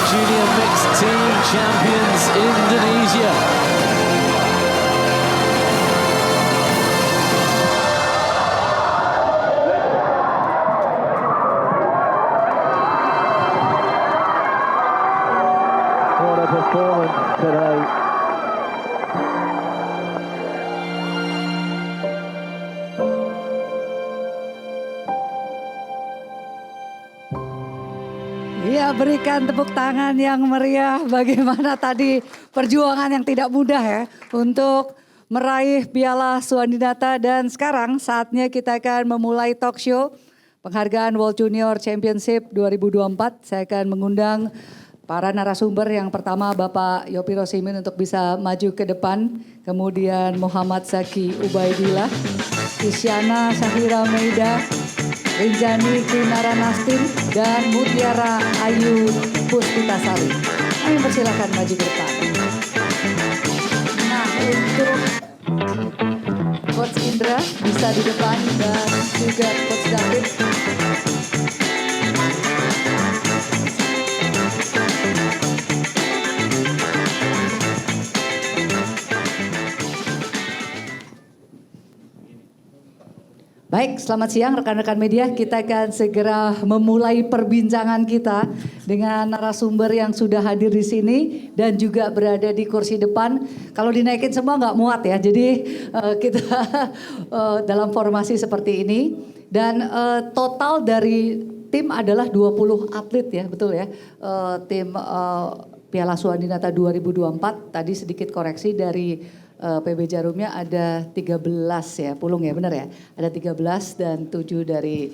Junior Mixed Team Champions Indonesia. What a performance today. Ya, berikan tepuk tangan yang meriah bagaimana tadi perjuangan yang tidak mudah ya untuk meraih Piala Suandinata. Dan sekarang saatnya kita akan memulai talk show penghargaan World Junior Championship 2024. Saya akan mengundang para narasumber. Yang pertama Bapak Yopi Rosimin untuk bisa maju ke depan. Kemudian Muhammad Zaki Ubaidillah, Isyana Syahira Meida, Rinjani Kinara Nastin, dan Mutiara Ayu Puspitasari. Kami persilakan maju ke depan. Nah, untuk Coach Indra bisa di depan dan juga Coach David. Baik, selamat siang rekan-rekan media. Kita akan segera memulai perbincangan kita dengan narasumber yang sudah hadir di sini dan juga berada di kursi depan. Kalau dinaikin semua nggak muat ya, jadi kita dalam formasi seperti ini. Dan total dari tim adalah 20 atlet ya, betul ya. Tim Piala Suandinata 2024, tadi sedikit koreksi dari PB Jarumnya ada 13 ya, Pulung ya benar ya. Ada 13 dan 7 dari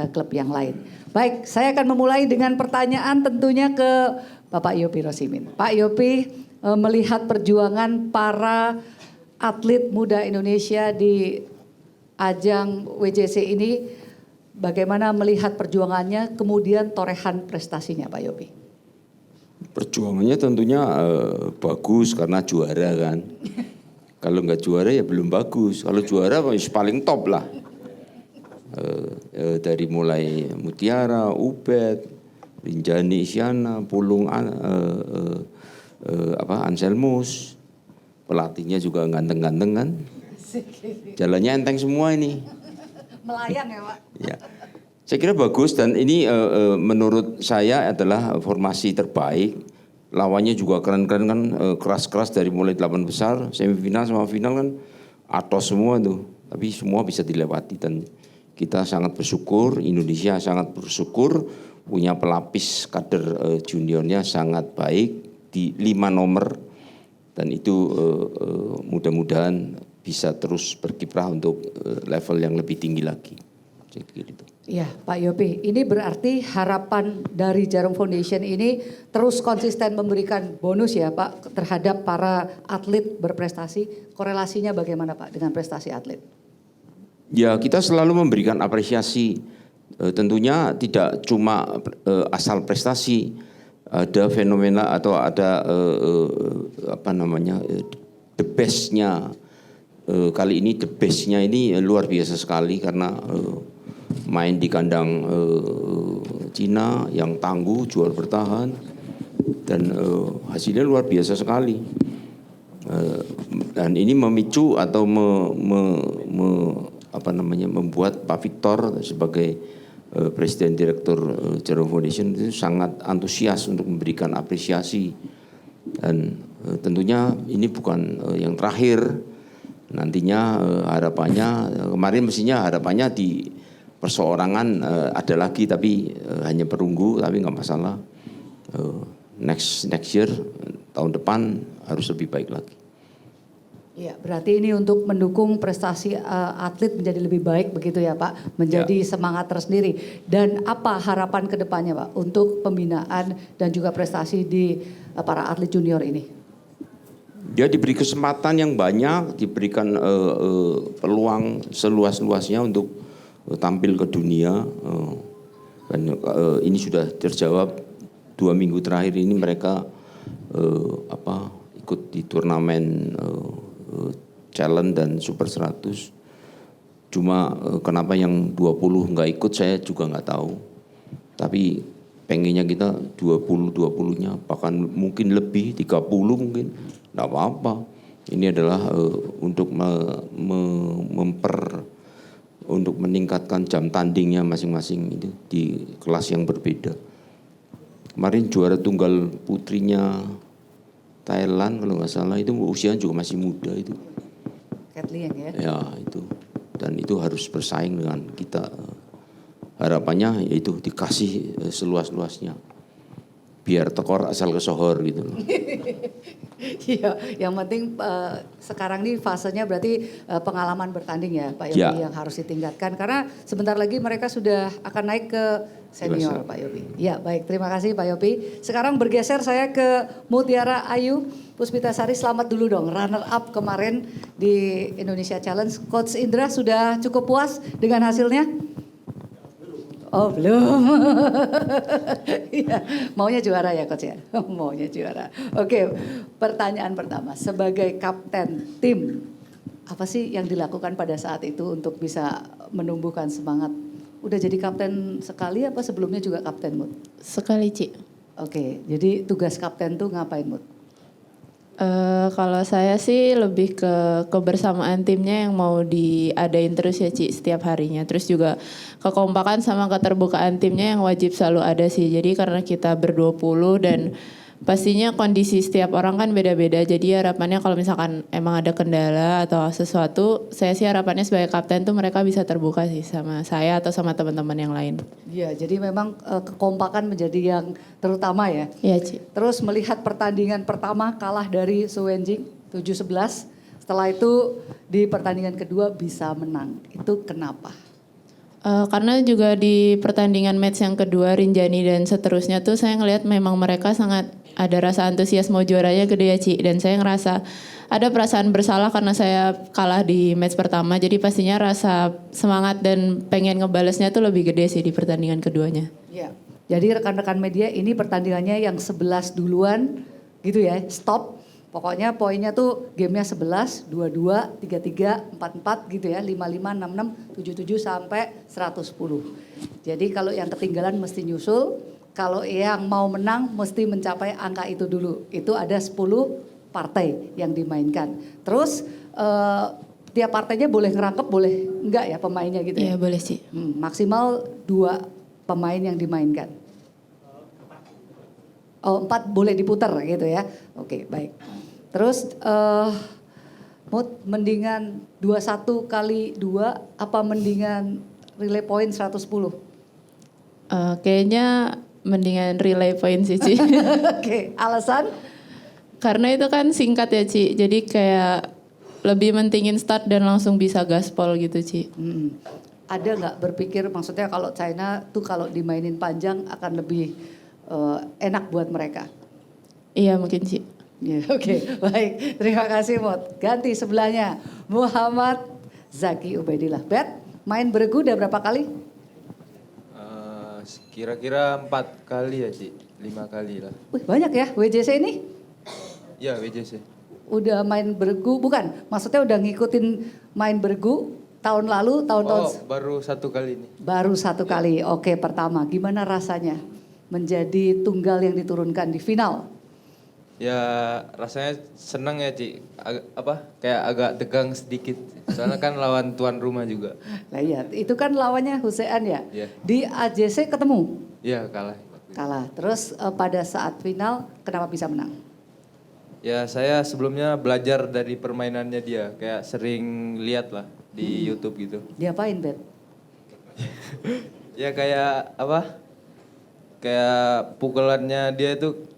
klub yang lain. Baik, saya akan memulai dengan pertanyaan tentunya ke Bapak Yopi Rosimin. Pak Yopi, melihat perjuangan para atlet muda Indonesia di ajang WJC ini, bagaimana melihat perjuangannya, kemudian torehan prestasinya Pak Yopi? Perjuangannya tentunya bagus karena juara kan. Kalau nggak juara ya belum bagus. Kalau juara paling top lah. Dari mulai Mutiara, Ubed, Rinjani, Isyana, Pulung, Anselmus. Pelatihnya juga ganteng-ganteng kan. Jalannya enteng semua ini. Melayang ya Pak? Ya. Saya kira bagus dan ini menurut saya adalah formasi terbaik. Lawannya juga keren-keren kan, keras-keras dari mulai 8 besar, semifinal sama final kan atos semua tuh. Tapi semua bisa dilewati dan kita sangat bersyukur, Indonesia sangat bersyukur punya pelapis kader juniornya sangat baik di 5 nomor. Dan itu mudah-mudahan bisa terus berkiprah untuk level yang lebih tinggi lagi. Saya kira itu. Iya Pak Yopi, ini berarti harapan dari Jarum Foundation ini terus konsisten memberikan bonus ya Pak terhadap para atlet berprestasi. Korelasinya bagaimana Pak dengan prestasi atlet? Ya kita selalu memberikan apresiasi, tentunya tidak cuma asal prestasi, ada fenomena atau ada the bestnya. Kali ini the bestnya ini luar biasa sekali karena main di kandang Cina yang tangguh, juara bertahan dan hasilnya luar biasa sekali. Dan ini memicu atau membuat Pak Victor sebagai Presiden Direktur Jarum Foundation itu sangat antusias untuk memberikan apresiasi. Dan tentunya ini bukan yang terakhir. Nantinya harapannya, kemarin mestinya harapannya di perseorangan ada lagi tapi hanya perunggu, tapi nggak masalah. Next year tahun depan harus lebih baik lagi. Iya, berarti ini untuk mendukung prestasi atlet menjadi lebih baik begitu ya Pak, menjadi semangat tersendiri. Dan apa harapan ke depannya Pak untuk pembinaan dan juga prestasi di para atlet junior ini? Dia diberi kesempatan yang banyak, diberikan peluang seluas-luasnya untuk tampil ke dunia. Dan ini sudah terjawab 2 minggu terakhir ini mereka ikut di turnamen challenge dan super 100. Cuma kenapa yang 20 nggak ikut saya juga nggak tahu. Tapi pengennya kita 20-20-nya, bahkan mungkin lebih 30 mungkin, enggak apa-apa. Ini adalah untuk untuk meningkatkan jam tandingnya masing-masing itu di kelas yang berbeda. Kemarin juara tunggal putrinya Thailand kalau nggak salah itu usianya juga masih muda itu. Cat Liang ya. Ya itu, dan itu harus bersaing dengan kita. Harapannya yaitu dikasih seluas-luasnya, biar tekor asal kesohor gitu loh. Iya, yang penting sekarang ini fasenya berarti pengalaman bertanding ya Pak Yopi Ya. yang harus ditingkatkan. Karena sebentar lagi mereka sudah akan naik ke senior Pak Yopi. Ya baik, terima kasih Pak Yopi. Sekarang bergeser saya ke Mutiara Ayu Puspitasari. Selamat dulu dong, runner up kemarin di Indonesia Challenge. Coach Indra sudah cukup puas dengan hasilnya? Oh belum. Iya, maunya juara ya coach ya. Maunya juara. Oke, pertanyaan pertama, sebagai kapten tim, apa sih yang dilakukan pada saat itu untuk bisa menumbuhkan semangat? Udah jadi kapten sekali apa sebelumnya juga kapten Mut? Sekali, Ci. Oke, jadi tugas kapten tuh ngapain Mut? Kalau saya sih lebih ke kebersamaan timnya yang mau diadain terus ya Ci setiap harinya. Terus juga kekompakan sama keterbukaan timnya yang wajib selalu ada sih. Jadi karena kita ber-20 dan pastinya kondisi setiap orang kan beda-beda. Jadi harapannya kalau misalkan emang ada kendala atau sesuatu, saya sih harapannya sebagai kapten tuh mereka bisa terbuka sih sama saya atau sama teman-teman yang lain. Iya, jadi memang kekompakan menjadi yang terutama ya. Iya Ci. Terus melihat pertandingan pertama kalah dari Su Wenjing 7-11. Setelah itu di pertandingan kedua bisa menang. Itu kenapa? Karena juga di pertandingan match yang kedua Rinjani dan seterusnya tuh saya ngelihat memang mereka sangat ada rasa antusias mau juaranya gede ya Ci. Dan saya ngerasa ada perasaan bersalah karena saya kalah di match pertama. Jadi pastinya rasa semangat dan pengen ngebalesnya tuh lebih gede sih di pertandingan keduanya. Ya. Jadi rekan-rekan media ini pertandingannya yang 11 duluan gitu ya, stop. Pokoknya poinnya tuh gamenya 11, 22, 33, 44 gitu ya, 55, 66, 77 sampai 110. Jadi kalau yang ketinggalan mesti nyusul, kalau yang mau menang mesti mencapai angka itu dulu. Itu ada 10 partai yang dimainkan. Terus tiap partainya boleh ngerangkep, boleh enggak ya pemainnya gitu ya? Iya boleh Ci. Maksimal 2 pemain yang dimainkan. Oh 4 boleh diputar gitu ya. Oke baik. Terus Mut mendingan 21 kali 2 apa mendingan relay point 110? Kayaknya mendingan relay point sih Ci. Oke, alasan? Karena itu kan singkat ya Ci. Jadi kayak lebih mentingin start dan langsung bisa gaspol gitu Ci. Ada nggak berpikir maksudnya kalau China tuh kalau dimainin panjang akan lebih enak buat mereka? Iya mungkin Ci. Ya, Oke, baik. Terima kasih Mut. Ganti sebelahnya Muhammad Zaki Ubaidillah. Bet, main beregu udah berapa kali? Kira-kira 4 kali ya Ci, 5 kali lah. Wih banyak ya WJC ini? Ya WJC. Udah main beregu, bukan? Maksudnya udah ngikutin main beregu tahun lalu, tahun-tahun... Baru 1 kali ini. Baru 1 kali, oke pertama. Gimana rasanya menjadi tunggal yang diturunkan di final? Ya rasanya senang ya Ci, kayak agak tegang sedikit. Soalnya kan lawan tuan rumah juga. Nah iya, itu kan lawannya Hussein ya? Iya. Di AJC ketemu? Iya kalah. Kalah. Terus pada saat final kenapa bisa menang? Ya saya sebelumnya belajar dari permainannya dia, kayak sering lihat lah di YouTube gitu. Diapain Bet? Ya kayak kayak pukulannya dia itu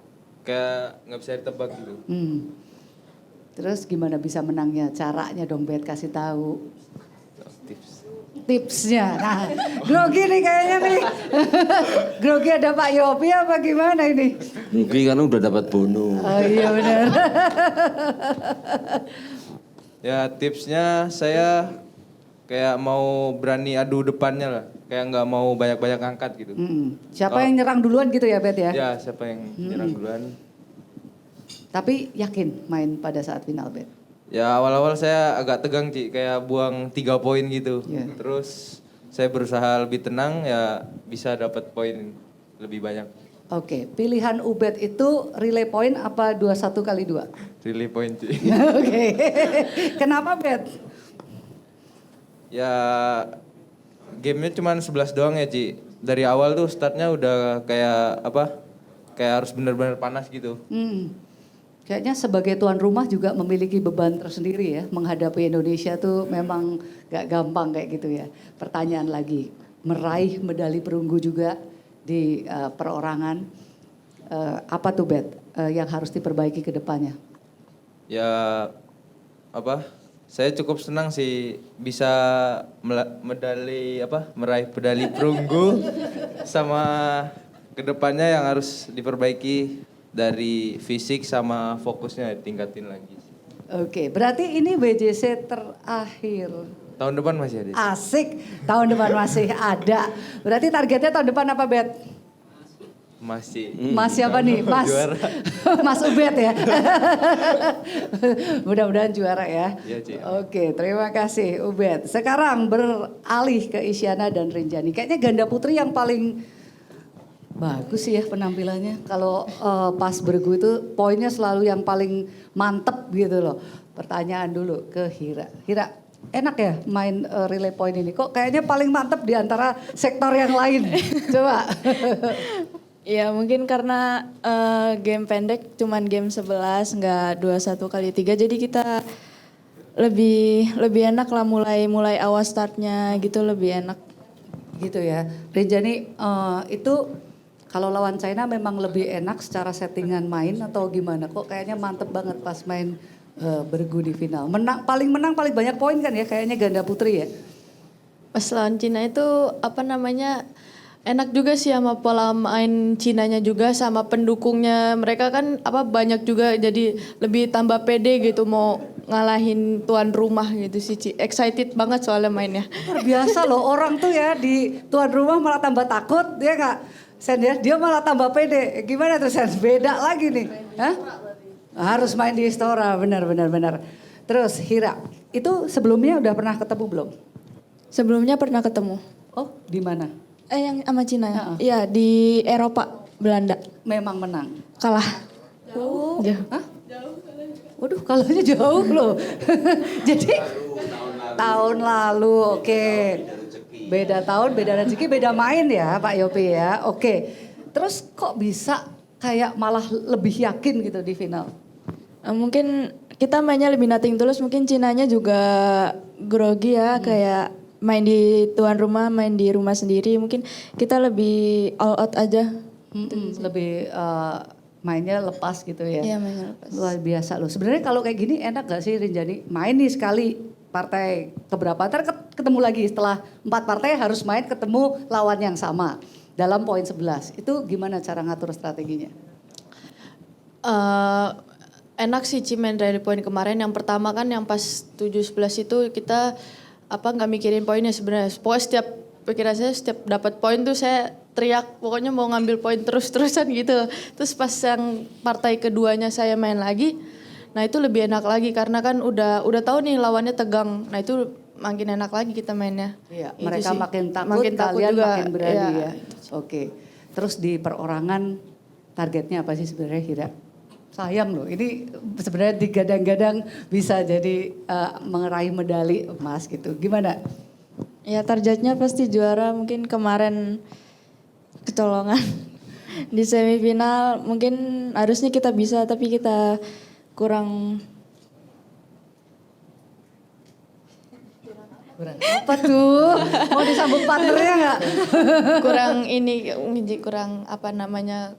kayak nggak bisa ditebak gitu. Terus gimana bisa menangnya? Caranya dong Bet kasih tahu. Tips. Tipsnya. Nah, grogi nih kayaknya nih. Grogi ada Pak Yopi apa gimana ini? Mungkin karena udah dapat bonus. Oh iya benar. Ya tipsnya saya kayak mau berani adu depannya lah. Kayak nggak mau banyak-banyak angkat gitu. Siapa yang nyerang duluan gitu ya Bet ya? Ya siapa yang nyerang duluan. Tapi yakin main pada saat final Bet? Ya awal-awal saya agak tegang Ci, kayak buang 3 poin gitu. Iya. Terus saya berusaha lebih tenang ya bisa dapat poin. lebih banyak. Oke, pilihan Ubed itu relay point apa 21 kali 2? Relay point, Ci. Oke, kenapa Bet? Ya gamenya cuma 11 doang ya, Ci. Dari awal tuh startnya udah kayak apa? Kayak harus benar-benar panas gitu. Kayaknya sebagai tuan rumah juga memiliki beban tersendiri ya. Menghadapi Indonesia tuh memang gak gampang kayak gitu ya. Pertanyaan lagi, meraih medali perunggu juga di perorangan. Apa tuh Bet yang harus diperbaiki ke depannya? Ya apa? Saya cukup senang sih bisa meraih medali perunggu sama kedepannya yang harus diperbaiki dari fisik sama fokusnya ditingkatin lagi. Oke, berarti ini WJC terakhir. Tahun depan masih ada. Asik, tahun depan masih ada. Berarti targetnya tahun depan apa Bet? Masih. Mas siapa nih? Mas Juara. Mas Ubed ya. Mudah-mudahan juara ya. Iya, Ci. Oke, terima kasih Ubed. Sekarang beralih ke Isyana dan Rinjani. Kayaknya ganda putri yang paling bagus sih ya penampilannya. Kalau pas bergu itu poinnya selalu yang paling mantep gitu loh. Pertanyaan dulu ke Hira. Hira, enak ya main relay point ini? Kok kayaknya paling mantep di antara sektor yang lain? Coba. Ya mungkin karena game pendek cuman game 11 nggak 21 kali 3 jadi kita lebih enak lah mulai awal startnya gitu lebih enak. Gitu ya. Rinjani itu kalau lawan China memang lebih enak secara settingan main atau gimana? Kok kayaknya mantep banget pas main bergu di final. Paling banyak poin kan ya kayaknya ganda putri ya. Pas lawan Cina itu enak juga sih sama pola main Cinanya juga sama pendukungnya mereka kan banyak juga jadi lebih tambah pede gitu mau ngalahin tuan rumah gitu sih Ci. Excited banget soalnya mainnya. Luar biasa loh orang tuh ya di tuan rumah malah tambah takut ya Kak. Sen ya, dia malah tambah pede. Gimana tuh Sen? Beda lagi nih. Hah? Harus main di Istora, benar. Terus Hira, itu sebelumnya udah pernah ketemu belum? Sebelumnya pernah ketemu. Oh, di mana? Yang sama Cina ya? Iya di Eropa, Belanda. Memang menang. Kalah. Oh, Jauh. hah? Waduh, kalahnya jauh loh. Jadi tahun lalu, oke. Beda tahun, beda rezeki, beda main ya Pak Yopi ya. Oke. Terus kok bisa kayak malah lebih yakin gitu di final? Mungkin kita mainnya lebih nothing tulus, mungkin Cinanya juga grogi ya kayak main di tuan rumah, main di rumah sendiri. Mungkin kita lebih all out aja. Lebih mainnya lepas gitu ya. Iya mainnya lepas. Luar biasa loh. Sebenarnya kalau kayak gini enak gak sih Rinjani? Main nih sekali partai keberapa, ntar ketemu lagi setelah 4 partai harus main ketemu lawan yang sama dalam poin 11. Itu gimana cara ngatur strateginya? Enak sih Ci main rally point kemarin. Yang pertama kan yang pas 7-11 itu kita nggak mikirin poinnya sebenarnya. Pokoknya pikiran saya setiap dapat poin tuh saya teriak pokoknya mau ngambil poin terus-terusan gitu. Terus pas yang partai keduanya saya main lagi, nah itu lebih enak lagi karena kan udah tahu nih lawannya tegang. Nah itu makin enak lagi kita mainnya. Iya, Itu mereka sih. makin takut, Makin takut kalian juga, makin berani iya. ya. Oke. Terus di perorangan targetnya apa sih sebenarnya Hira? Sayang loh, ini sebenarnya digadang-gadang bisa jadi meraih medali emas gitu. Gimana? Ya targetnya pasti juara, mungkin kemarin kecolongan. Di semifinal mungkin harusnya kita bisa tapi kita kurang. Apa tuh? Mau disambung partnernya nggak?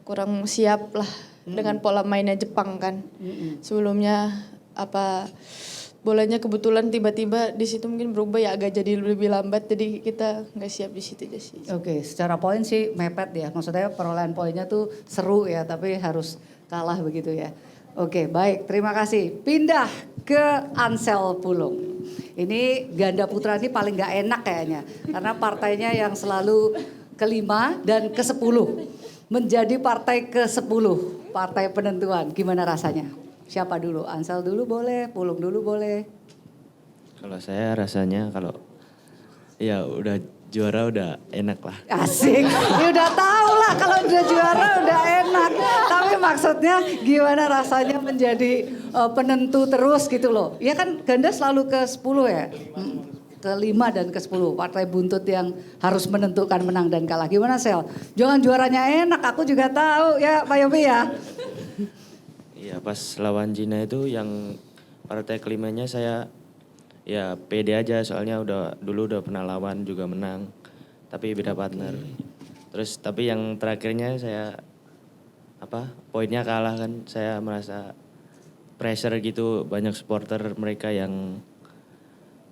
Kurang siap lah dengan pola mainnya Jepang kan. Sebelumnya bolanya kebetulan tiba-tiba di situ mungkin berubah ya agak jadi lebih lambat jadi kita nggak siap di situ aja sih. Oke, secara poin sih mepet ya. Maksudnya perolehan poinnya tuh seru ya, tapi harus kalah begitu ya. Oke, baik. Terima kasih. Pindah ke Ansel Pulung. Ini ganda putra ini paling gak enak kayaknya. Karena partainya yang selalu ke-5 dan ke-10. Menjadi partai ke-10. Partai penentuan. Gimana rasanya? Siapa dulu? Ansel dulu boleh, Pulung dulu boleh. Kalau saya rasanya ya udah juara udah enak lah. Asik, ya udah tahu lah kalau udah juara udah enak. Tapi maksudnya gimana rasanya menjadi penentu terus gitu loh. Ya kan ganda selalu ke 10 ya. Ke 5 dan ke 10. Partai buntut yang harus menentukan menang dan kalah. Gimana Sel? Jangan juaranya enak, aku juga tahu ya Pak Yopi ya. Iya pas lawan Cina itu yang partai kelimanya saya ya pede aja soalnya dulu udah pernah lawan juga menang. Tapi beda partner. Terus tapi yang terakhirnya saya poinnya kalah kan, saya merasa pressure gitu, banyak supporter mereka yang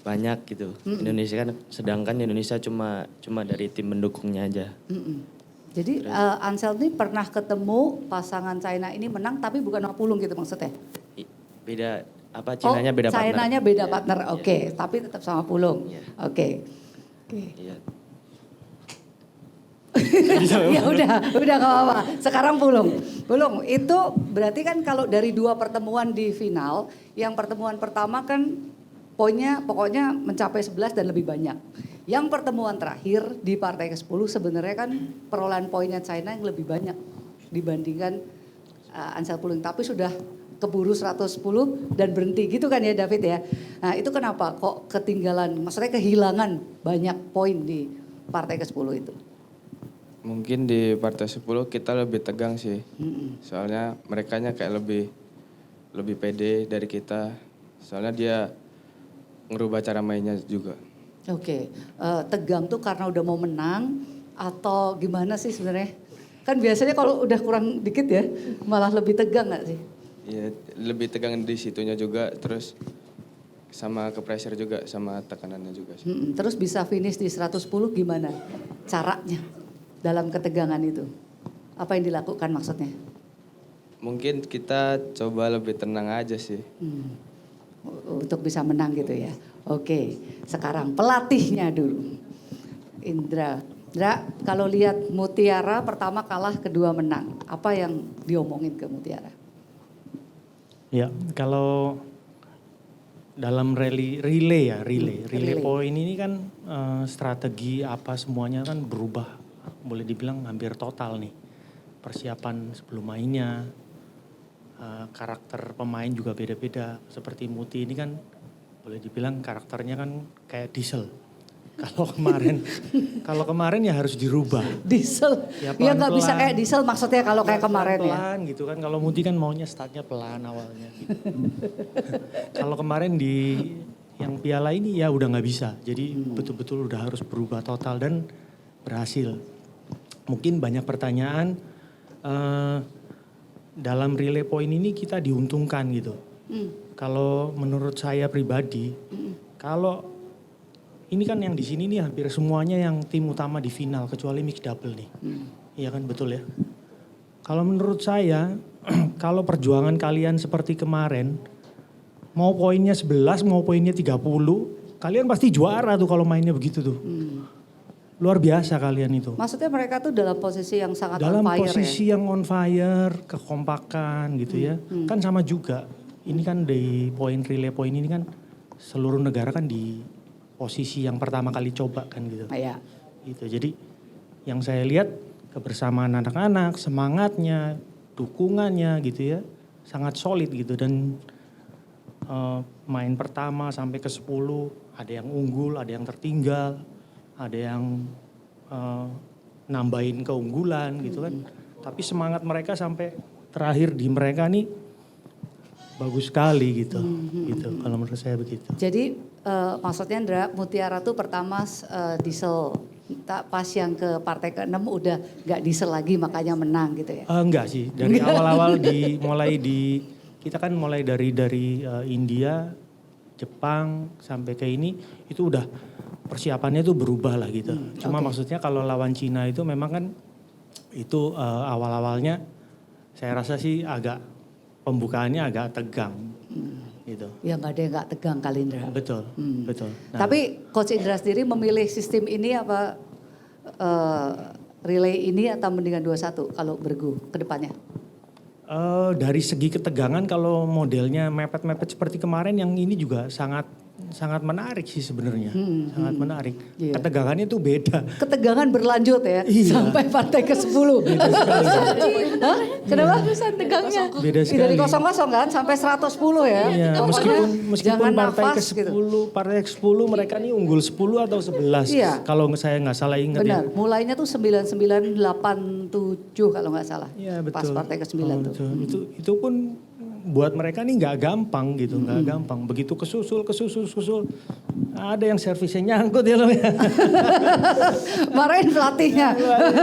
banyak gitu. Indonesia kan, sedangkan Indonesia cuma dari tim pendukungnya aja. Jadi Ansel ini pernah ketemu pasangan China ini menang tapi bukan sama Pulung gitu maksudnya? Beda Cinanya beda partner. Chinanya beda partner, oke. Tapi tetap sama Pulung, oke. Iya. Ya udah gak apa-apa. Sekarang Pulung itu berarti kan kalau dari 2 pertemuan di final, yang pertemuan pertama kan poinnya pokoknya mencapai 11 dan lebih banyak. Yang pertemuan terakhir di partai ke-10 sebenarnya kan perolehan poinnya China yang lebih banyak dibandingkan Ansel Pulung. Tapi sudah keburu 110 dan berhenti gitu kan ya David ya. Nah itu kenapa kok ketinggalan, maksudnya kehilangan banyak poin di partai ke-10 itu? Mungkin di partai 10 kita lebih tegang sih. Soalnya merekanya kayak lebih pede dari kita. Soalnya dia ngerubah cara mainnya juga. Oke, tegang tuh karena udah mau menang atau gimana sih sebenarnya? Kan biasanya kalau udah kurang dikit ya malah lebih tegang gak sih? Iya, lebih tegang di situnya juga, terus sama ke pressure juga, sama tekanannya juga sih. Terus bisa finish di 110 gimana caranya dalam ketegangan itu? Apa yang dilakukan maksudnya? Mungkin kita coba lebih tenang aja sih. Untuk bisa menang gitu ya. Oke, sekarang pelatihnya dulu. Indra, kalau lihat Mutiara pertama kalah, kedua menang. Apa yang diomongin ke Mutiara? Ya, kalau dalam relay point ini kan strategi apa semuanya kan berubah. Boleh dibilang hampir total nih. Persiapan sebelum mainnya, karakter pemain juga beda-beda. Seperti Muti ini kan boleh dibilang karakternya kan kayak Diesel. Kalau kemarin ya harus dirubah. Diesel, ya nggak bisa kayak Diesel maksudnya kalau kayak kemarin ya. Pelan gitu kan, kalau Muti kan maunya startnya pelan awalnya. Gitu. Kalau kemarin di yang piala ini ya udah nggak bisa. Jadi betul-betul udah harus berubah total dan berhasil. Mungkin banyak pertanyaan dalam relay point ini kita diuntungkan gitu. Kalau menurut saya pribadi, kalau ini kan yang di sini nih hampir semuanya yang tim utama di final kecuali mixed double nih. Iya kan betul ya. Kalau menurut saya kalau perjuangan kalian seperti kemarin mau poinnya 11 mau poinnya 30 kalian pasti juara tuh kalau mainnya begitu tuh. Luar biasa kalian itu. Maksudnya mereka tuh dalam posisi yang sangat dalam on fire posisi ya? yang on fire, kekompakan gitu ya. Kan sama juga. Ini kan di relay point ini kan seluruh negara kan di posisi yang pertama kali coba kan gitu. Iya. Gitu. Jadi yang saya lihat kebersamaan anak-anak, semangatnya, dukungannya gitu ya. Sangat solid gitu dan main pertama sampai ke 10 ada yang unggul, ada yang tertinggal, ada yang nambahin keunggulan gitu kan. Tapi semangat mereka sampai terakhir di mereka nih bagus sekali gitu. Gitu kalau menurut saya begitu. Jadi maksudnya Indra, Mutiara tuh pertama Diesel, pas yang ke partai ke-6 udah gak Diesel lagi makanya menang gitu ya? Enggak sih, dari awal-awal kita kan mulai dari India, Jepang sampai ke ini itu udah persiapannya tuh berubah lah gitu. Cuma maksudnya kalau lawan Cina itu memang kan itu awal-awalnya saya rasa sih pembukaannya agak tegang gitu. Ya nggak ada yang nggak tegang kali Indra. Betul, betul. Nah, tapi Coach Indra sendiri memilih sistem ini apa relay ini atau mendingan 2-1 kalau bergu ke depannya? Dari segi ketegangan kalau modelnya mepet-mepet seperti kemarin yang ini juga sangat sangat menarik sih sebenarnya. Sangat menarik. Iya. Ketegangannya tuh beda. Ketegangan berlanjut ya Iya. sampai partai ke-10. Hah? Kenapa? tegangnya. Beda Dari sekali. 0-0 kan sampai 110 ya. Iya, Pokoknya meskipun jangan partai nafas ke-10, gitu. partai ke-10 mereka nih unggul 10 atau 11. Iya. Kalau saya nggak salah ingat ya. Benar, mulainya tuh 9987 kalau nggak salah. Iya betul. Pas partai ke-9 Oh, tuh. betul. Itu pun buat mereka nih nggak gampang gitu, nggak gampang. Begitu kesusul, ada yang servisnya nyangkut ya loh ya. Marahin pelatihnya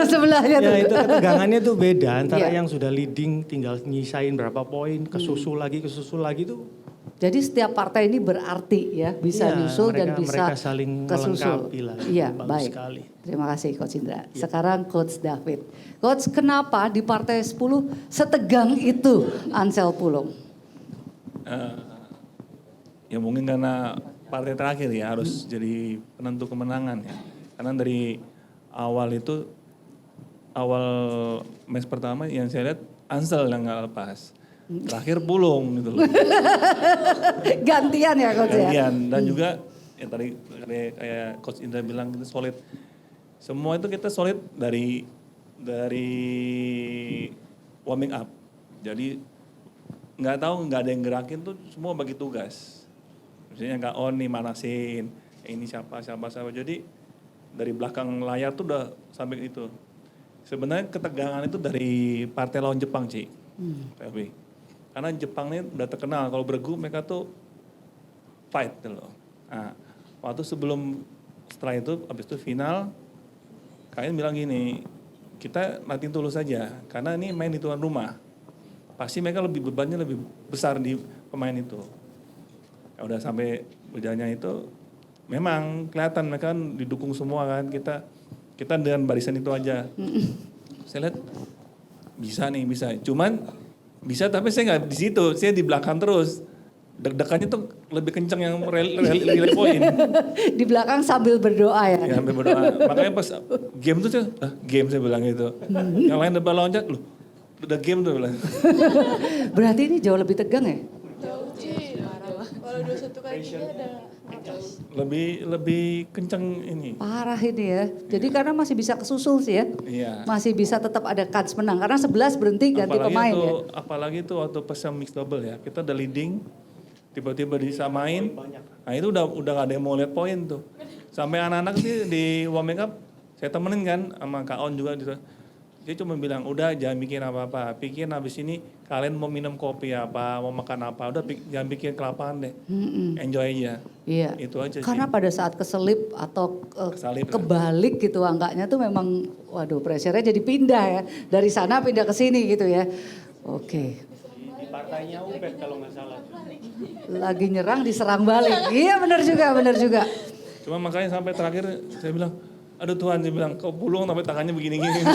sebelahnya tuh. Ya itu ketegangannya tuh beda antara Iya. yang sudah leading tinggal nyisain berapa poin, kesusul lagi tuh. Jadi setiap partai ini berarti ya, bisa Iya, nyusul dan mereka bisa saling kesusul. melengkapi lah. Iya, Bagus baik. sekali. Terima kasih Coach Indra. Sekarang Coach David. Coach, kenapa di partai 10 setegang itu Ansel Pulung? Ya mungkin karena partai terakhir ya harus jadi penentu kemenangan ya. Karena dari awal match pertama yang saya lihat Ansel yang nggak lepas. Terakhir Pulung gitu loh. Gantian ya Coach ya? Gantian. Dan juga ya tadi kayak Coach Indra bilang kita solid. Semua itu kita solid dari warming up. Jadi nggak ada yang gerakin tuh semua bagi tugas. Misalnya nggak on nih manasin, ini siapa. Jadi dari belakang layar tuh udah sampai itu. Sebenarnya ketegangan itu dari partai lawan Jepang Ci. Tapi karena Jepang ini udah terkenal kalau bergu mereka tuh fight gitu loh. Nah, waktu setelah itu habis itu final kalian bilang gini, kita nating tulus saja karena ini main di tuan rumah. Pasti mereka bebannya lebih besar di pemain itu. Ya udah sampai berjalannya itu memang kelihatan mereka kan didukung semua kan, kita dengan barisan itu aja. Saya lihat bisa. Cuman bisa tapi saya nggak di situ, saya di belakang terus. Deg-degannya tuh lebih kencang yang relay point. Di belakang sambil berdoa ya? Ya sambil berdoa. Makanya pas game tuh saya bilang gitu. Yang lain depan loncat, loh udah game tuh bilang. Berarti ini jauh lebih tegang ya? Jauh sih. Kalau 21 kali ada nafas. Lebih kencang ini. Parah ini ya. Jadi karena masih bisa kesusul sih ya. Iya. Masih bisa tetap ada kans menang. Karena 11 berhenti ganti pemain ya. Apalagi tuh waktu pas yang mixed double ya. Kita udah leading, tiba-tiba disamain. Nah itu udah gak ada yang mau lihat poin tuh. Sampai anak-anak sih di warming up, saya temenin kan sama Kak On juga gitu. Dia cuma bilang, udah jangan bikin apa-apa. Pikirin habis ini kalian mau minum kopi apa, mau makan apa. Udah jangan bikin kelaparan deh. Enjoy aja. Iya. Itu aja sih. Karena pada saat keselip atau Kesalip, kebalik gitu angkanya tuh memang waduh pressure-nya jadi pindah ya. Dari sana pindah ke sini gitu ya. Oke. Di partainya Ubed kalau nggak salah. Lagi nyerang diserang balik. Iya benar juga. Cuma makanya sampai terakhir saya bilang, aduh Tuhan, saya bilang, kau Pulung sampai tangannya begini-gini.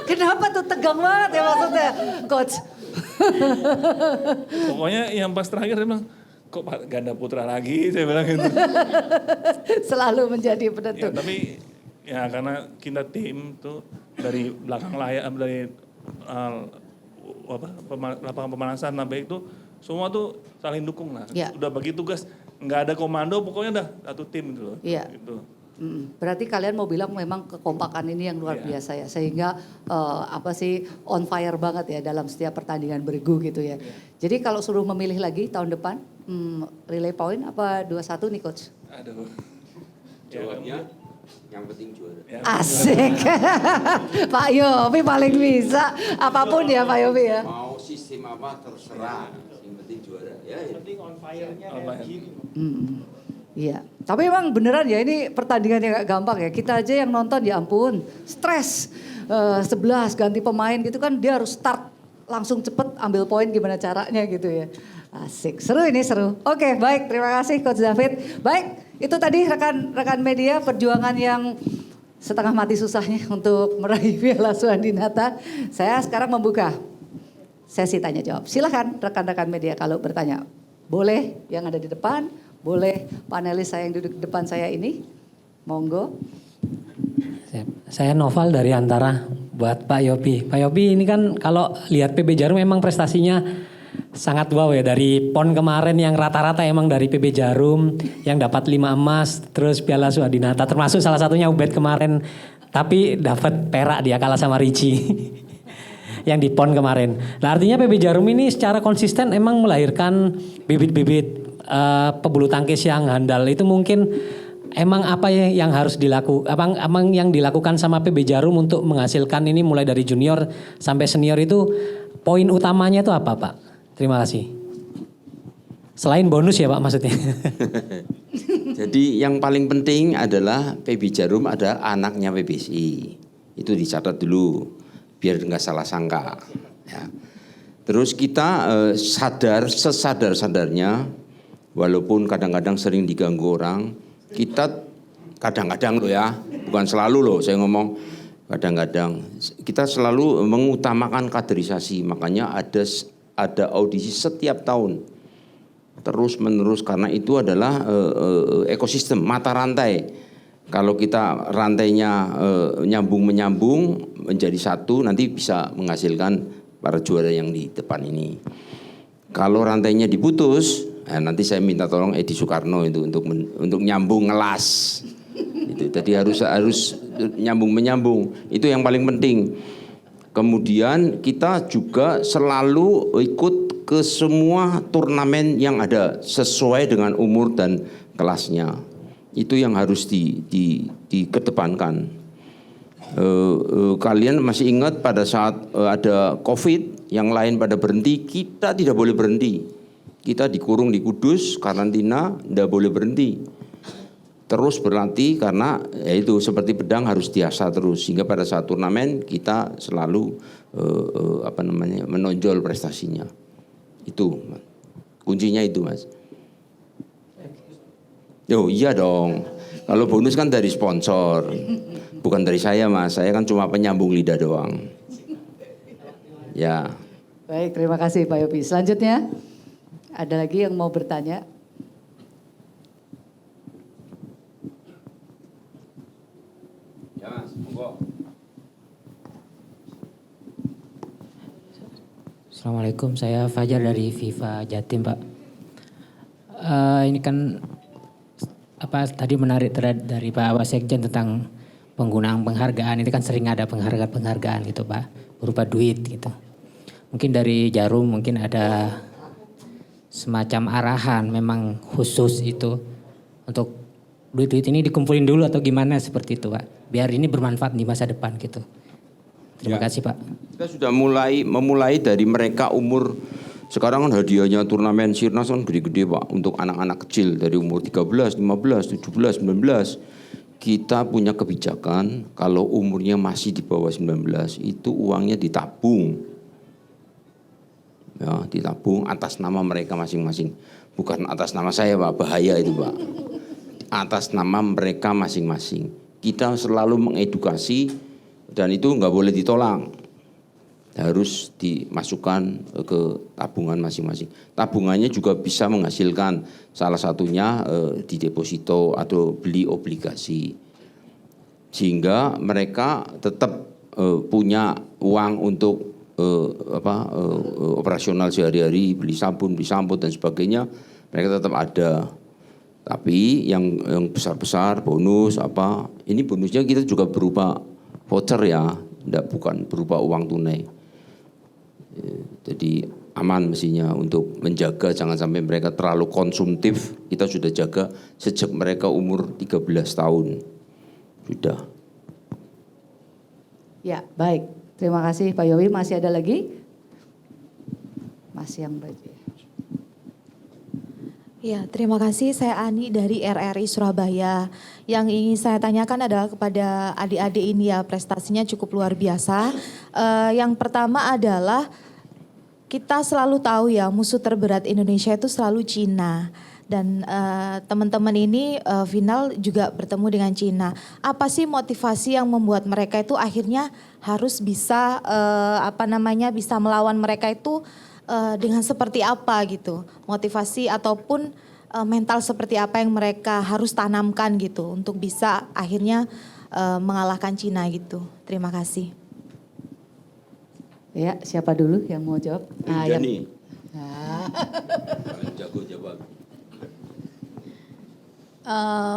Kenapa tuh tegang banget ya maksudnya Coach? Pokoknya yang pas terakhir saya bilang, kok ganda putra lagi, saya bilang gitu. Selalu menjadi penentu. Ya, tapi ya karena kita tim tuh dari belakang layar, dari lapangan pemanasan sampai itu semua tuh saling dukung lah. Ya. Udah bagi tugas, nggak ada komando, pokoknya udah satu tim gitu loh. Iya. Gitu. Berarti kalian mau bilang memang kekompakan ini yang luar biasa ya, sehingga on fire banget ya dalam setiap pertandingan bergu gitu ya. Jadi kalau suruh memilih lagi tahun depan, relay point apa 21 nih Coach? Aduh. Jawabnya yang penting juara. Ya, Asik. Pak Yopi paling bisa apapun ya Pak Yopi ya. Mau sistem apa terserah, yang penting juara. Ya, Yang penting on fire-nya kayak begini. Iya, tapi emang beneran ya ini pertandingan yang gak gampang ya. Kita aja yang nonton ya ampun, stres. 11 ganti pemain gitu kan dia harus start langsung cepet ambil poin gimana caranya gitu ya. Asik, seru ini seru. Oke baik, terima kasih Coach David. Baik, itu tadi rekan-rekan media perjuangan yang setengah mati susahnya untuk meraih Piala Suandinata. Saya sekarang membuka sesi tanya jawab. Silakan rekan-rekan media kalau bertanya. Boleh yang ada di depan. Boleh panelis saya yang duduk di depan saya ini, monggo. Saya Noval dari Antara buat Pak Yopi. Pak Yopi ini kan kalau lihat PB Jarum memang prestasinya sangat wow ya, dari PON kemarin yang rata-rata emang dari PB Jarum yang dapat 5 emas, terus Piala Suadinata termasuk salah satunya Ubed kemarin, tapi dapat perak, dia kalah sama Ricci yang di PON kemarin. Nah, artinya PB Jarum ini secara konsisten emang melahirkan bibit-bibit pebulu tangkis yang handal. Itu mungkin emang apa yang harus dilakukan, emang yang dilakukan sama PB Jarum untuk menghasilkan ini mulai dari junior sampai senior itu poin utamanya itu apa, Pak? Terima kasih. Selain bonus ya Pak maksudnya. Jadi yang paling penting adalah PB Jarum ada anaknya PBSI. Itu dicatat dulu biar nggak salah sangka. Ya. Terus kita sesadar-sadarnya, walaupun kadang-kadang sering diganggu orang, kita kadang-kadang loh ya, bukan selalu loh saya ngomong, kadang-kadang kita selalu mengutamakan kaderisasi. Makanya ada audisi setiap tahun terus menerus, karena itu adalah ekosistem, mata rantai. Kalau kita rantainya nyambung-menyambung menjadi satu, nanti bisa menghasilkan para juara yang di depan ini. Kalau rantainya diputus, nanti saya minta tolong Edi Soekarno itu untuk nyambung ngelas. Itu tadi harus nyambung-menyambung. Itu yang paling penting. Kemudian kita juga selalu ikut ke semua turnamen yang ada sesuai dengan umur dan kelasnya. Itu yang harus dikedepankan. Kalian masih ingat pada saat ada COVID, yang lain pada berhenti, kita tidak boleh berhenti. Kita dikurung di Kudus, karantina, tidak boleh berhenti. Terus berlatih karena ya itu seperti pedang harus diasah terus, sehingga pada saat turnamen kita selalu menonjol prestasinya. Itu kuncinya itu Mas. Yo iya dong. Kalau bonus kan dari sponsor, bukan dari saya Mas. Saya kan cuma penyambung lidah doang. Ya. Baik, terima kasih Pak Yopi. Selanjutnya ada lagi yang mau bertanya? Ya Mas, monggo. Assalamualaikum, saya Fajar dari FIFA Jatim Pak. Ini kan tadi menarik dari Pak Wasekjen tentang penggunaan penghargaan. Itu kan sering ada penghargaan gitu Pak, berupa duit gitu. Mungkin dari Jarum mungkin ada semacam arahan memang khusus itu untuk duit-duit ini dikumpulin dulu atau gimana seperti itu Pak, biar ini bermanfaat di masa depan gitu. Terima kasih Pak. Kita sudah memulai dari mereka umur, sekarang kan hadiahnya turnamen Sirnas kan gede-gede Pak, untuk anak-anak kecil dari umur 13, 15, 17, 19. Kita punya kebijakan kalau umurnya masih di bawah 19 itu uangnya ditabung. Ya, ditabung atas nama mereka masing-masing. Bukan atas nama saya Pak, bahaya itu Pak. Atas nama mereka masing-masing. Kita selalu mengedukasi dan itu nggak boleh ditolak. Harus dimasukkan ke tabungan masing-masing. Tabungannya juga bisa menghasilkan, salah satunya di deposito atau beli obligasi. Sehingga mereka tetap punya uang untuk operasional sehari-hari, beli sabun, beli sampo dan sebagainya, mereka tetap ada. Tapi yang besar-besar bonus ini bonusnya kita juga berupa voucher ya, bukan berupa uang tunai. Jadi aman mestinya untuk menjaga jangan sampai mereka terlalu konsumtif. Kita sudah jaga sejak mereka umur 13 tahun. Sudah. Ya, baik. Terima kasih Pak Yowi. Masih ada lagi? Masih yang baju. Ya, terima kasih. Saya Ani dari RRI Surabaya. Yang ingin saya tanyakan adalah kepada adik-adik ini ya, prestasinya cukup luar biasa. Yang pertama adalah kita selalu tahu ya, musuh terberat Indonesia itu selalu Cina. Dan teman-teman ini final juga bertemu dengan Cina. Apa sih motivasi yang membuat mereka itu akhirnya harus bisa bisa melawan mereka itu dengan seperti apa gitu? Motivasi ataupun mental seperti apa yang mereka harus tanamkan gitu untuk bisa akhirnya mengalahkan Cina gitu. Terima kasih. Ya, siapa dulu yang mau jawab? Jani. Nah, Paling jago jawab.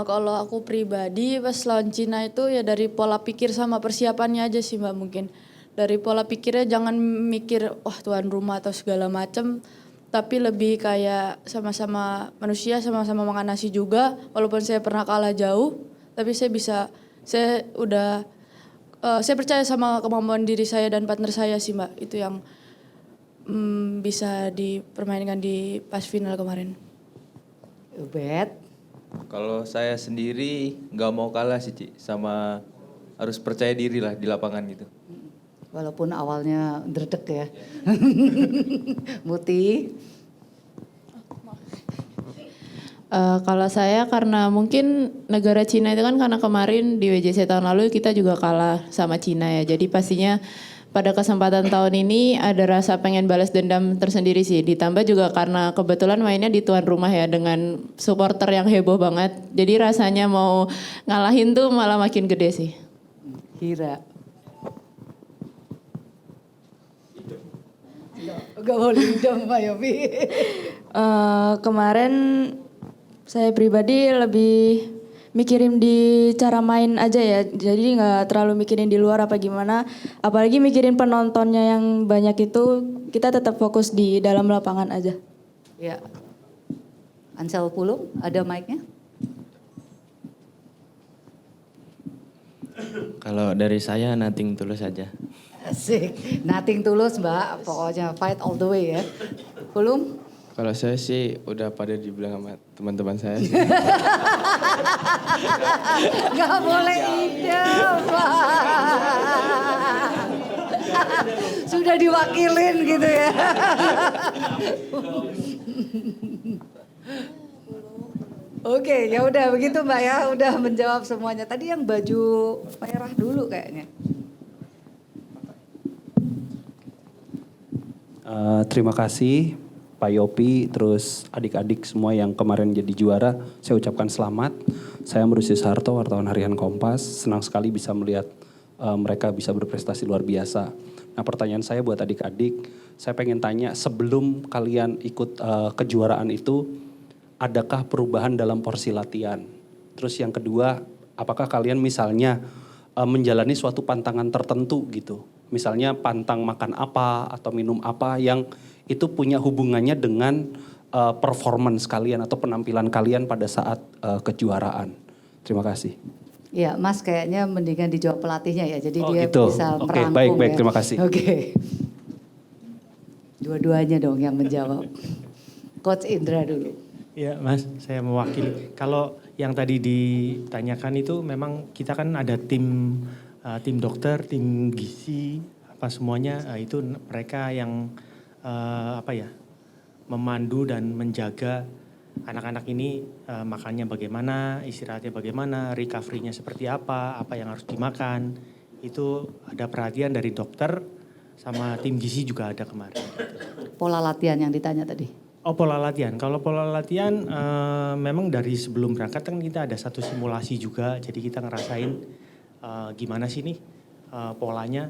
Kalau aku pribadi pas lawan Cina itu ya dari pola pikir sama persiapannya aja sih Mbak mungkin. Dari pola pikirnya jangan mikir wah tuan rumah atau segala macem. Tapi lebih kayak sama-sama manusia, sama-sama makan nasi juga. Walaupun saya pernah kalah jauh, tapi saya percaya sama kemampuan diri saya dan partner saya sih Mbak. Itu yang bisa dipermainkan di pas final kemarin. Ubed. Kalau saya sendiri nggak mau kalah sih Ci, sama harus percaya diri lah di lapangan gitu. Walaupun awalnya dredeg ya. Muti. Kalau saya karena mungkin negara Cina itu kan karena kemarin di WJC tahun lalu kita juga kalah sama Cina ya. Jadi pastinya pada kesempatan tahun ini ada rasa pengen balas dendam tersendiri sih. Ditambah juga karena kebetulan mainnya di tuan rumah ya dengan supporter yang heboh banget. Jadi rasanya mau ngalahin tuh malah makin gede sih. Kira. Gak boleh dong Mbak Yopi. Kemarin saya pribadi lebih mikirin di cara main aja ya, jadi nggak terlalu mikirin di luar apa gimana. Apalagi mikirin penontonnya yang banyak itu, kita tetap fokus di dalam lapangan aja. Ya. Ansel Pulung, ada mic-nya? Kalau dari saya nothing tulus aja. Asik, nothing tulus Mbak, pokoknya fight all the way ya. Pulung? Kalau saya sih udah pada dibilang sama teman-teman saya sih. Gak boleh idem Pak. Sudah diwakilin gitu ya. Oke, ya udah begitu Mbak ya, udah menjawab semuanya. Tadi yang baju merah dulu kayaknya. Terima kasih Pak Yopi, terus adik-adik semua yang kemarin jadi juara, saya ucapkan selamat. Saya Rusi Sarto, wartawan harian Kompas, senang sekali bisa melihat mereka bisa berprestasi luar biasa. Nah pertanyaan saya buat adik-adik, saya pengen tanya sebelum kalian ikut kejuaraan itu, adakah perubahan dalam porsi latihan? Terus yang kedua, apakah kalian misalnya menjalani suatu pantangan tertentu gitu? Misalnya pantang makan apa atau minum apa yang itu punya hubungannya dengan performance kalian atau penampilan kalian pada saat kejuaraan. Terima kasih. Ya, Mas kayaknya mendingan dijawab pelatihnya ya. Jadi dia gitu. bisa Oke, merangkum baik, ya. terima kasih. Oke. Dua-duanya dong yang menjawab. Coach Indra dulu. Ya Mas, saya mewakili. Kalau yang tadi ditanyakan itu memang kita kan ada tim dokter, tim gizi, apa semuanya itu mereka yang memandu dan menjaga anak-anak ini makannya bagaimana, istirahatnya bagaimana, recovery-nya seperti apa yang harus dimakan. Itu ada perhatian dari dokter sama tim gizi juga ada kemarin. Pola latihan yang ditanya tadi. Oh pola latihan, kalau pola latihan memang dari sebelum berangkat kan kita ada satu simulasi juga. Jadi kita ngerasain gimana sih nih polanya,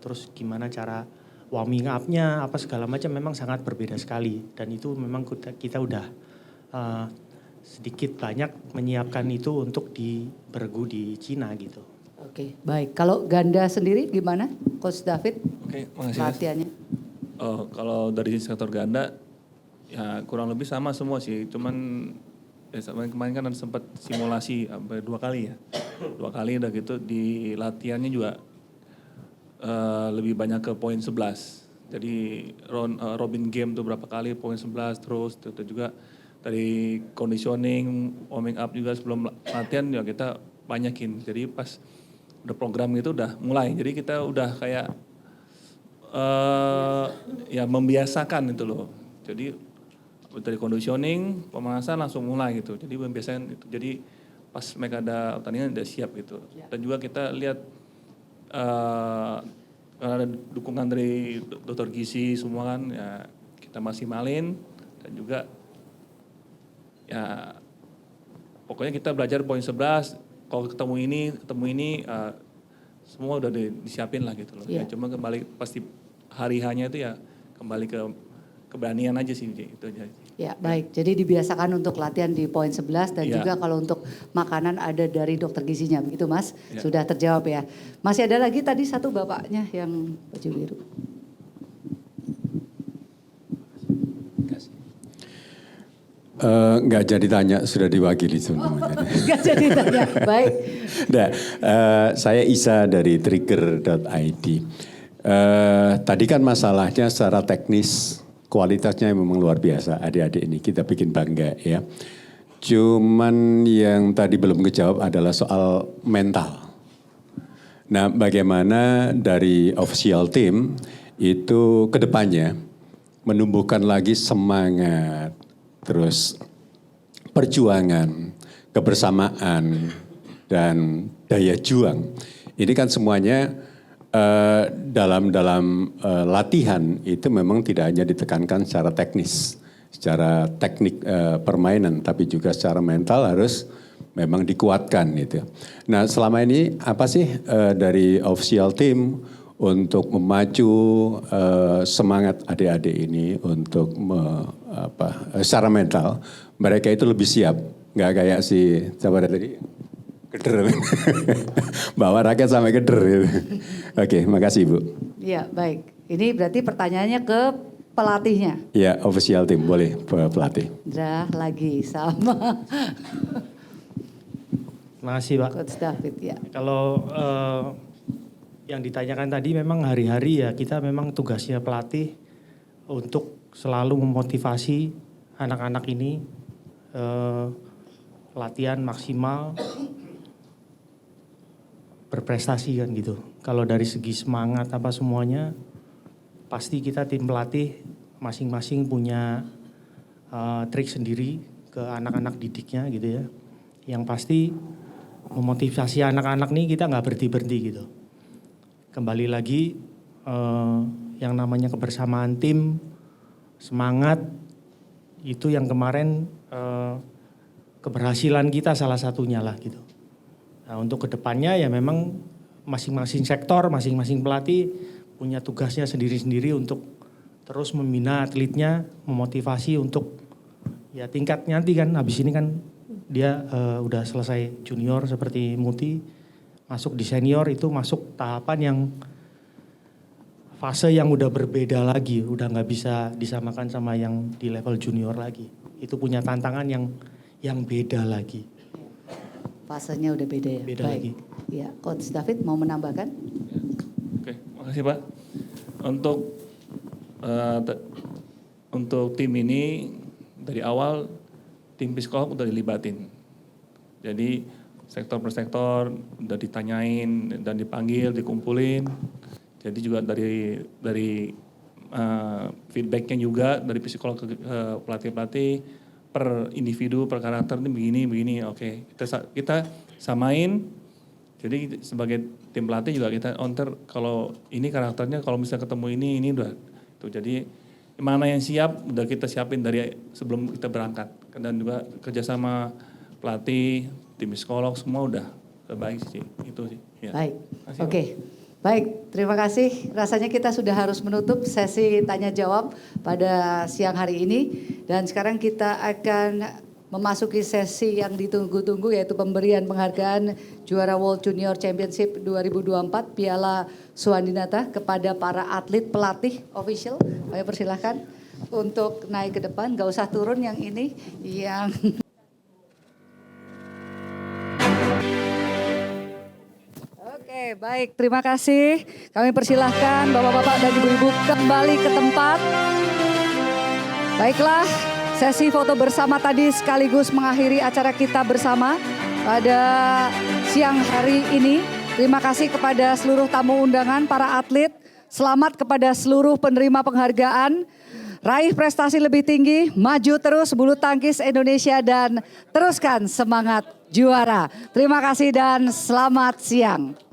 terus gimana cara warming up-nya, apa segala macam memang sangat berbeda sekali. Dan itu memang kita udah sedikit banyak menyiapkan itu untuk bergu di Cina gitu. Oke, baik. Kalau ganda sendiri gimana, Coach David? Oke, makasih. Latihannya. Kalau dari sektor ganda, ya kurang lebih sama semua sih. Cuman kemarin kan sempat simulasi 2 kali ya. 2 kali udah gitu di latihannya juga lebih banyak ke poin 11. Jadi Robin game tuh berapa kali poin 11 terus itu juga dari conditioning, warming up juga sebelum latihan ya kita banyakin. Jadi pas udah program gitu udah mulai. Jadi kita udah kayak ya membiasakan itu loh. Jadi dari conditioning, pemanasan langsung mulai gitu. Jadi membiasakan itu. Jadi pas mereka ada pertandingan udah siap gitu. Dan juga kita lihat karena ada dukungan dari dokter gizi semua kan ya kita maksimalin dan juga ya pokoknya kita belajar poin 11 kalau ketemu ini semua udah disiapin lah gitu loh. Ya cuma kembali pasti hari hanya itu ya kembali ke keberanian aja sih, itu aja. Ya baik, jadi dibiasakan untuk latihan di poin 11 dan Ya. juga kalau untuk makanan ada dari dokter gizinya, begitu Mas? Ya. Sudah terjawab ya. Masih ada lagi tadi satu bapaknya yang baju biru. Nggak jadi tanya, sudah diwakili semuanya. Gak jadi tanya, baik. Nah, saya Isa dari trigger.id. Tadi kan masalahnya secara teknis kualitasnya memang luar biasa, adik-adik ini kita bikin bangga ya. Cuman yang tadi belum kejawab adalah soal mental. Nah, bagaimana dari official team itu kedepannya menumbuhkan lagi semangat, terus perjuangan, kebersamaan, dan daya juang. Ini kan semuanya dalam latihan itu memang tidak hanya ditekankan secara teknis, secara teknik permainan, tapi juga secara mental harus memang dikuatkan gitu. Nah selama ini apa sih dari official team untuk memacu semangat adik-adik ini untuk secara mental mereka itu lebih siap, nggak kayak si siapa tadi geder, bawa raket sampai geder gitu. Oke, makasih Bu. Iya baik, ini berarti pertanyaannya ke pelatihnya. Ya official team boleh pelatih. Dah lagi sama. Terima kasih Pak. Coach David ya. Kalau yang ditanyakan tadi memang hari-hari ya kita memang tugasnya pelatih untuk selalu memotivasi anak-anak ini latihan maksimal, berprestasi kan gitu. Kalau dari segi semangat apa semuanya, pasti kita tim pelatih masing-masing punya trik sendiri ke anak-anak didiknya gitu ya. Yang pasti memotivasi anak-anak nih kita nggak berhenti-berhenti gitu. Kembali lagi yang namanya kebersamaan tim, semangat, itu yang kemarin keberhasilan kita salah satunya lah gitu. Nah untuk kedepannya ya memang masing-masing sektor, masing-masing pelatih punya tugasnya sendiri-sendiri untuk terus membina atletnya, memotivasi untuk ya tingkat nanti kan, habis ini kan dia udah selesai junior seperti Muti, masuk di senior itu masuk tahapan yang fase yang udah berbeda lagi, udah nggak bisa disamakan sama yang di level junior lagi. Itu punya tantangan yang beda lagi. Fasenya udah beda ya. Beda baik. lagi. Ya, Coach David mau menambahkan? Oke, makasih Pak. Untuk tim ini dari awal tim psikolog udah dilibatin. Jadi sektor per sektor udah ditanyain dan dipanggil, dikumpulin. Jadi juga dari feedbacknya juga dari psikolog ke pelatih-pelatih per individu, per karakter ini begini. Oke, kita samain. Jadi sebagai tim pelatih juga kita onter kalau ini karakternya kalau misalnya ketemu ini udah tuh. Jadi mana yang siap udah kita siapin dari sebelum kita berangkat. Dan juga kerjasama pelatih, tim psikolog semua udah baik sih itu sih. Ya. Baik, Makasih, oke. Baik, terima kasih. Rasanya kita sudah harus menutup sesi tanya jawab pada siang hari ini. Dan sekarang kita akan memasuki sesi yang ditunggu-tunggu yaitu pemberian penghargaan juara World Junior Championship 2024 Piala Suwandinata kepada para atlet pelatih official. Ayo persilahkan untuk naik ke depan, gak usah turun yang ini, yang... Oke, baik, terima kasih. Kami persilahkan Bapak-Bapak dan Ibu-Ibu kembali ke tempat. Baiklah, sesi foto bersama tadi sekaligus mengakhiri acara kita bersama pada siang hari ini. Terima kasih kepada seluruh tamu undangan, para atlet. Selamat kepada seluruh penerima penghargaan. Raih prestasi lebih tinggi, maju terus bulu tangkis Indonesia dan teruskan semangat juara. Terima kasih dan selamat siang.